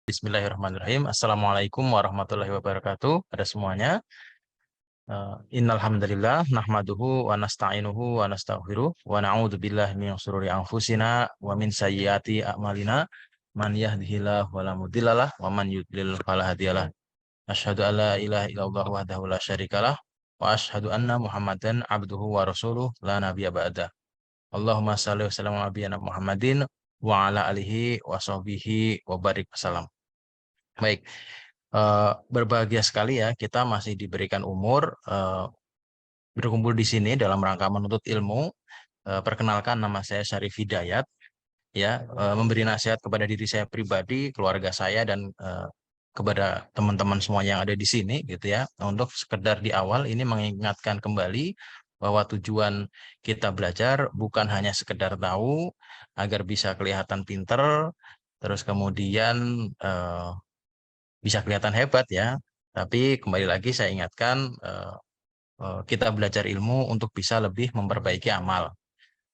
Bismillahirrahmanirrahim. Assalamualaikum warahmatullahi wabarakatuh pada semuanya. Innal hamdalillah nahmaduhu wa nasta'inuhu wa nastaghfiruh wa na'udzu billahi min shururi anfusina wa min sayyiati a'malina. Man yahdihillahu fala mudhillalah wa man yudlil fala hadiyalah. Asyhadu an la ilaha illallah wahdahu la syarikalah wa asyhadu anna Muhammadan abduhu wa rasuluh la nabiyya ba'da. Allahumma shalli wa sallim ala nabiyyina Muhammadin wa ala alihi wa sahbihi wa barik wasallam. Baik, berbahagia sekali ya kita masih diberikan umur berkumpul di sini dalam rangka menuntut ilmu. Perkenalkan, nama saya Syarif Hidayat, ya, memberi nasihat kepada diri saya pribadi, keluarga saya, dan kepada teman-teman semua yang ada di sini, gitu ya. Untuk sekedar di awal ini mengingatkan kembali bahwa tujuan kita belajar bukan hanya sekedar tahu agar bisa kelihatan pinter, terus kemudian bisa kelihatan hebat ya. Tapi kembali lagi saya ingatkan, kita belajar ilmu untuk bisa lebih memperbaiki amal.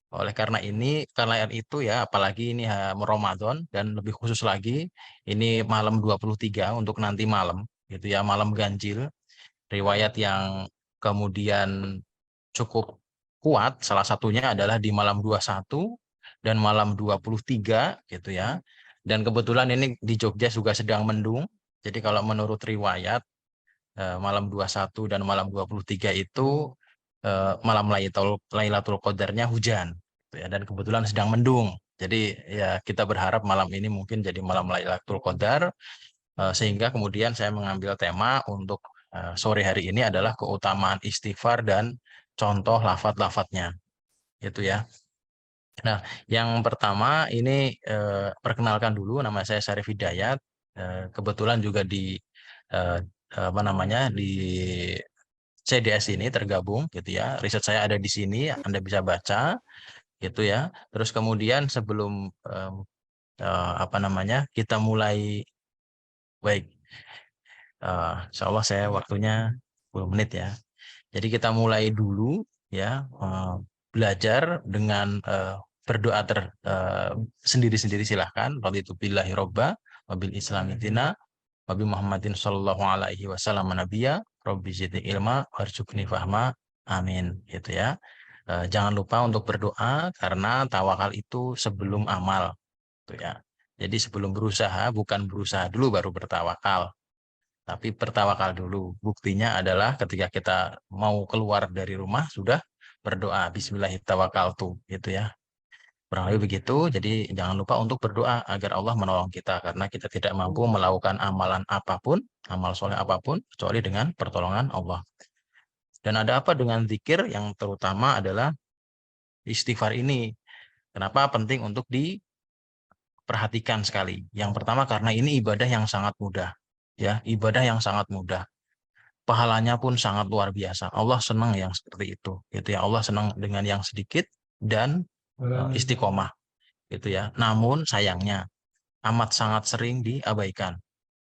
Oleh karena itu ya, apalagi ini Ramadan dan lebih khusus lagi ini malam 23 untuk nanti malam gitu ya, malam ganjil. Riwayat yang kemudian cukup kuat salah satunya adalah di malam 21 dan malam 23 gitu ya. Dan kebetulan ini di Jogja juga sedang mendung. Jadi kalau menurut riwayat malam 21 dan malam 23 itu malam Lailatul Qadarnya hujan gitu ya, dan kebetulan sedang mendung. Jadi ya kita berharap malam ini mungkin jadi malam Lailatul Qadar, sehingga kemudian saya mengambil tema untuk sore hari ini adalah keutamaan istighfar dan contoh lafadz-lafadznya gitu ya. Nah, yang pertama ini perkenalkan dulu, nama saya Syarif Hidayat. Kebetulan juga di eh, apa namanya di CDS ini tergabung gitu ya. Riset saya ada di sini, Anda bisa baca gitu ya. Terus kemudian sebelum apa namanya kita mulai, baik, insya Allah saya waktunya 10 menit ya. Jadi kita mulai dulu ya, belajar dengan berdoa sendiri-sendiri, silahkan. Raditu billahi robba wabil islami dina wabi Muhammadin sallallahu alaihi wasallam nabiyya rabbi zidni ilma warzuqni fahma amin gitu ya. Jangan lupa untuk berdoa karena tawakal itu sebelum amal gitu ya. Jadi sebelum berusaha, bukan berusaha dulu baru bertawakal, tapi bertawakal dulu. Buktinya adalah ketika kita mau keluar dari rumah sudah berdoa bismillahirrahmanirrahim gitu ya. Kurang lebih begitu. Jadi jangan lupa untuk berdoa agar Allah menolong kita, karena kita tidak mampu melakukan amalan apapun, amal soleh apapun kecuali dengan pertolongan Allah. Dan ada apa dengan zikir? Yang terutama adalah istighfar ini. Kenapa penting untuk diperhatikan sekali? Yang pertama karena ini ibadah yang sangat mudah, ya, ibadah yang sangat mudah. Pahalanya pun sangat luar biasa. Allah senang yang seperti itu, gitu ya. Allah senang dengan yang sedikit dan istiqomah, gitu ya. Namun sayangnya amat sangat sering diabaikan.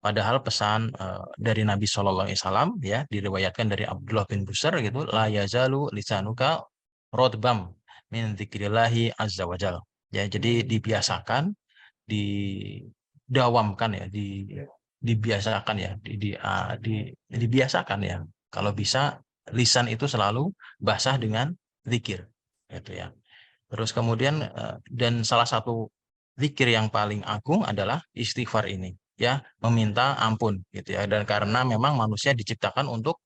Padahal pesan dari Nabi Shallallahu Alaihi Wasallam ya, diriwayatkan dari Abdullah bin Busar gitu, la yazalu lisanuka rodbam min dzikrillahi azza wajal. Ya, jadi dibiasakan, didawamkan ya, dibiasakan ya, dibiasakan ya. Kalau bisa lisan itu selalu basah dengan zikir, gitu ya. Terus kemudian dan salah satu zikir yang paling agung adalah istighfar ini, ya, meminta ampun gitu ya. Dan karena memang manusia diciptakan untuk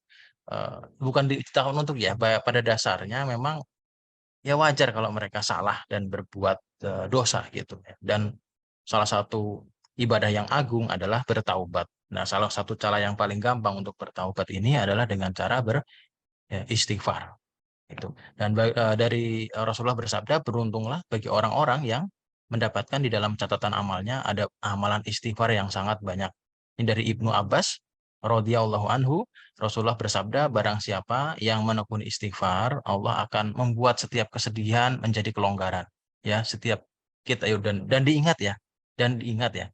bukan diciptakan untuk ya, pada dasarnya memang ya wajar kalau mereka salah dan berbuat dosa gitu ya. Dan salah satu ibadah yang agung adalah bertaubat. Nah, salah satu cara yang paling gampang untuk bertaubat ini adalah dengan cara beristighfar. Itu. Dan dari Rasulullah bersabda, beruntunglah bagi orang-orang yang mendapatkan di dalam catatan amalnya ada amalan istighfar yang sangat banyak. Ini dari Ibnu Abbas radhiyallahu anhu, Rasulullah bersabda, barang siapa yang menekuni istighfar, Allah akan membuat setiap kesedihan menjadi kelonggaran. Ya, setiap kita, dan diingat ya, dan diingat ya.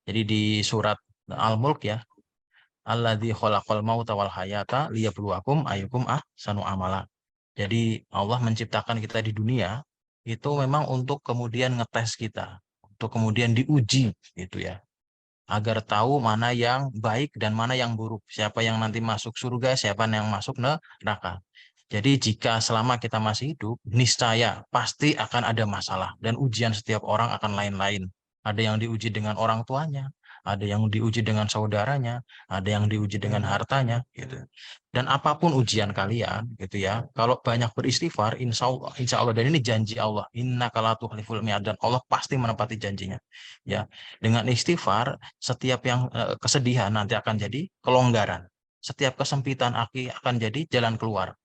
Jadi di surat Al-Mulk ya, alladzi khalaqal mauta wal hayata liyabluwakum ayyukum ahsanu amala. Jadi Allah menciptakan kita di dunia itu memang untuk kemudian ngetes kita, untuk kemudian diuji gitu ya. agar tahu mana yang baik dan mana yang buruk, siapa yang nanti masuk surga, siapa yang masuk neraka. Jadi jika selama kita masih hidup, niscaya pasti akan ada masalah dan ujian setiap orang akan lain-lain. Ada yang diuji dengan orang tuanya, ada yang diuji dengan saudaranya, ada yang diuji dengan hartanya, gitu. Dan apapun ujian kalian, gitu ya, kalau banyak beristighfar, insya Allah, dan ini janji Allah, innaka la tukhliful mi'ad, dan Allah pasti menepati janjinya. Ya, dengan istighfar, setiap yang kesedihan nanti akan jadi kelonggaran. Setiap kesempitan akan jadi jalan keluar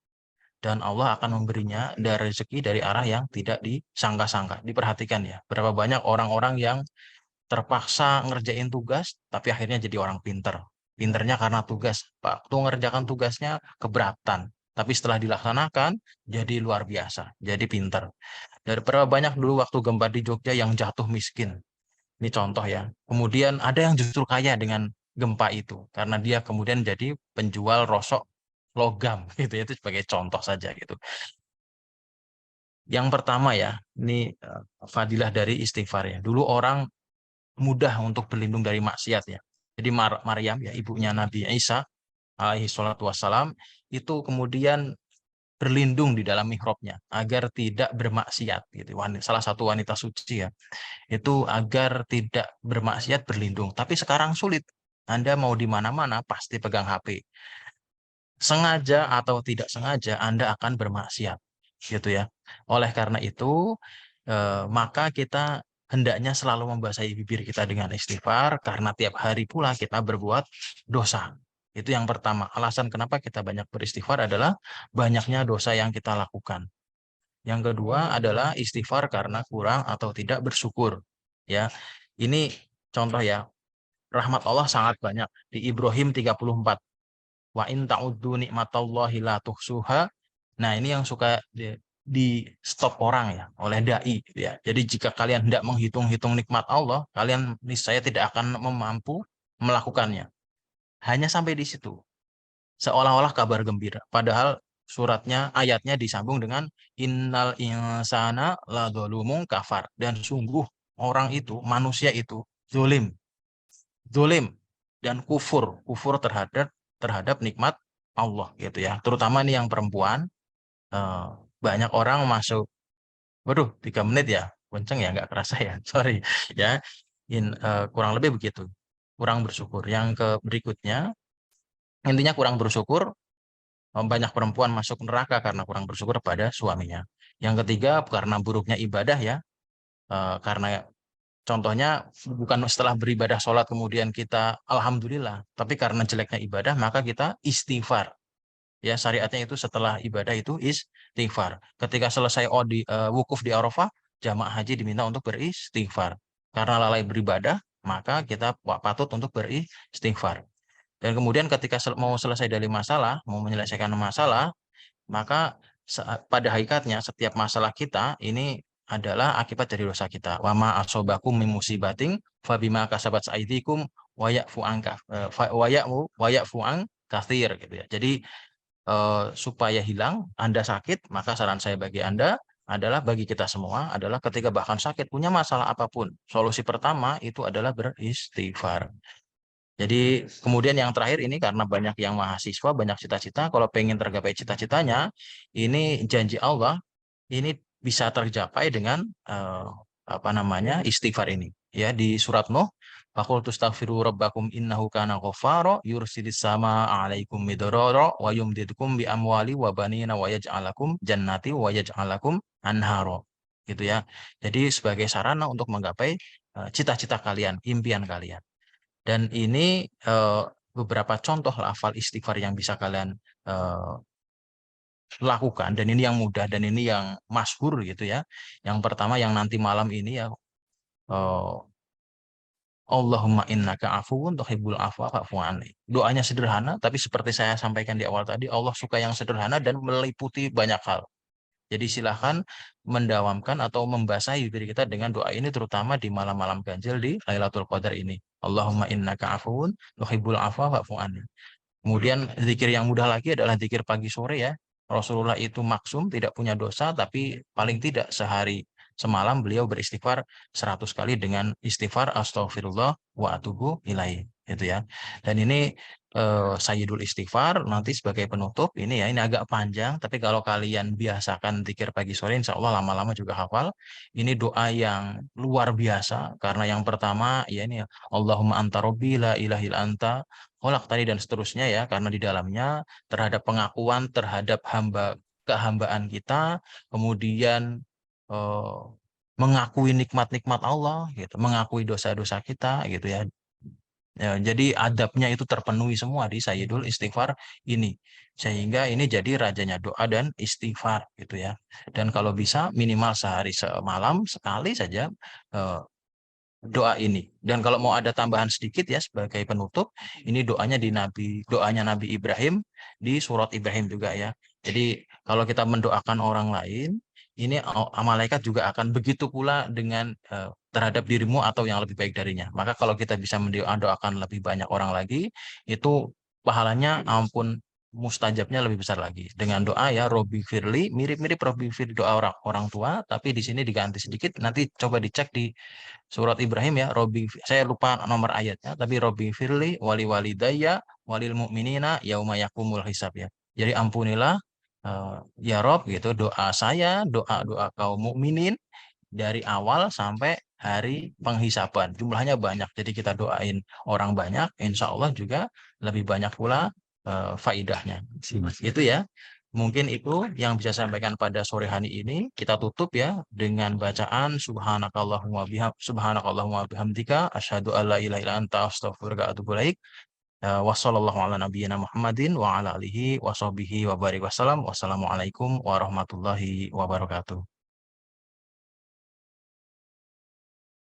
dan Allah akan memberinya dari rezeki dari arah yang tidak disangka-sangka. Diperhatikan ya, berapa banyak orang-orang yang terpaksa ngerjain tugas, tapi akhirnya jadi orang pinter. Pinternya karena tugas. Waktu ngerjakan tugasnya keberatan, tapi setelah dilaksanakan jadi luar biasa, jadi pinter. Dari berapa banyak dulu waktu gempa di Jogja yang jatuh miskin. Ini contoh ya. Kemudian ada yang justru kaya dengan gempa itu, karena dia kemudian jadi penjual rosok logam gitu ya, itu sebagai contoh saja gitu. Yang pertama ya, ini fadilah dari istighfar ya. Dulu orang mudah untuk berlindung dari maksiat ya. Jadi Maryam ya, ibunya Nabi Isa alaihi salatu wassalam, itu kemudian berlindung di dalam mihrabnya agar tidak bermaksiat gitu. Salah satu wanita suci ya, itu agar tidak bermaksiat berlindung. Tapi sekarang sulit. Anda mau di mana-mana pasti pegang HP. Sengaja atau tidak sengaja Anda akan bermaksiat gitu ya. Oleh karena itu maka kita hendaknya selalu membasahi bibir kita dengan istighfar karena tiap hari pula kita berbuat dosa. Itu yang pertama. Alasan kenapa kita banyak beristighfar adalah banyaknya dosa yang kita lakukan. Yang kedua adalah istighfar karena kurang atau tidak bersyukur. Ya, ini contoh ya. Rahmat Allah sangat banyak. Di Ibrahim 34. Wa in ta'uddu nikmatallahi la tuhsuha. Nah, ini yang suka di stop orang ya oleh dai gitu ya. Jadi jika kalian hendak menghitung-hitung nikmat Allah, kalian niscaya tidak akan mampu melakukannya. Hanya sampai di situ. Seolah-olah kabar gembira. Padahal suratnya, ayatnya disambung dengan innal insana ladzalumun kafar. Dan sungguh orang itu, manusia itu zalim, zalim dan kufur terhadap nikmat Allah gitu ya. Terutama nih yang perempuan, eh, banyak orang masuk, waduh 3 menit ya, kenceng ya nggak kerasa ya, sorry ya. Kurang lebih begitu, kurang bersyukur. Yang ke berikutnya, intinya kurang bersyukur, banyak perempuan masuk neraka karena kurang bersyukur pada suaminya. Yang ketiga, karena buruknya ibadah ya, karena contohnya bukan setelah beribadah sholat kemudian kita alhamdulillah, tapi karena jeleknya ibadah maka kita istighfar. Ya, syariatnya itu setelah ibadah itu istighfar. Ketika selesai wukuf di Arafah, jamaah haji diminta untuk beristighfar. Karena lalai beribadah, maka kita patut untuk beristighfar. Dan kemudian ketika mau selesai dari masalah, mau menyelesaikan masalah, maka pada hakikatnya setiap masalah kita ini adalah akibat dari dosa kita. Wama asobakum min musibatin fabima kasabat aidikum wa ya'fu anka wa ya'fu an katsir gitu ya. Jadi supaya hilang Anda sakit, maka saran saya bagi Anda adalah, bagi kita semua adalah, ketika bahkan sakit punya masalah apapun, solusi pertama itu adalah beristighfar. Jadi kemudian yang terakhir ini, karena banyak yang mahasiswa, banyak cita-cita, kalau pengen tergapai cita-citanya, ini janji Allah, ini bisa tercapai dengan apa namanya, istighfar ini. Ya, di surat Nuh, faqultu astaghfiru rabbakum innahu kana ghaffara yursilis sama 'alaikum midrara wa yumdidukum bi amwali wa banina wa yaj'alakum jannati wa yaj'alakum anharo. Gitu ya. Jadi sebagai sarana untuk menggapai cita-cita kalian, impian kalian. Dan ini beberapa contoh lafal istighfar yang bisa kalian lakukan, dan ini yang mudah dan ini yang masyhur gitu ya. Yang pertama yang nanti malam ini ya, eh, Allahumma innaka afuwun tuhibbul afwa fa'fu anni. Doanya sederhana, tapi seperti saya sampaikan di awal tadi, Allah suka yang sederhana dan meliputi banyak hal. Jadi silahkan mendawamkan atau membasahi diri kita dengan doa ini, terutama di malam-malam ganjil di Lailatul Qadar ini. Allahumma innaka afuwun tuhibbul afwa fa'fu anni. Kemudian zikir yang mudah lagi adalah zikir pagi sore ya. Rasulullah itu maksum, tidak punya dosa, tapi paling tidak sehari semalam beliau beristighfar 100 kali dengan istighfar astagfirullah wa atubu ilaih, itu ya. Dan ini Sayyidul Istighfar nanti sebagai penutup ini ya, ini agak panjang, tapi kalau kalian biasakan zikir pagi sore insya Allah lama-lama juga hafal. Ini doa yang luar biasa karena yang pertama ya ini ya, Allahumma anta robbi la ilaha illa anta kholaq tadi dan seterusnya ya, karena di dalamnya terhadap pengakuan terhadap kehambaan kita, kemudian eh, mengakui nikmat-nikmat Allah gitu, mengakui dosa-dosa kita gitu ya. Ya, jadi adabnya itu terpenuhi semua di Sayyidul Istighfar ini. Sehingga ini jadi rajanya doa dan istighfar gitu ya. Dan kalau bisa minimal sehari semalam sekali saja eh, doa ini. Dan kalau mau ada tambahan sedikit ya sebagai penutup, ini doanya Nabi Ibrahim di surat Ibrahim juga ya. Jadi kalau kita mendoakan orang lain, ini malaikat juga akan begitu pula dengan terhadap dirimu atau yang lebih baik darinya. Maka kalau kita bisa mendoakan lebih banyak orang lagi, itu pahalanya ampun mustajabnya lebih besar lagi. Dengan doa ya Robi Firli, mirip-mirip Robi Firli doa orang orang tua, tapi di sini diganti sedikit. Nanti coba dicek di surat Ibrahim ya, saya lupa nomor ayatnya, tapi Robbi firli wali walidayya walil mu'minina yauma yakumul hisab ya. Jadi ampunilah ya Rob gitu doa saya, doa-doa kaum mukminin dari awal sampai hari penghisaban. Jumlahnya banyak. Jadi kita doain orang banyak, insya Allah juga lebih banyak pula faidahnya. Itu ya. Mungkin itu yang bisa saya sampaikan pada sore hari ini. Kita tutup ya dengan bacaan subhanakallahumma bihamdika asyhadu alla ilaha illa anta astaghfiruka wa atubu ilaik. Wassallallahu ala nabiyyina Muhammadin wa ala alihi wa sahbihi wa barik wasallam. Wassalamualaikum warahmatullahi wabarakatuh.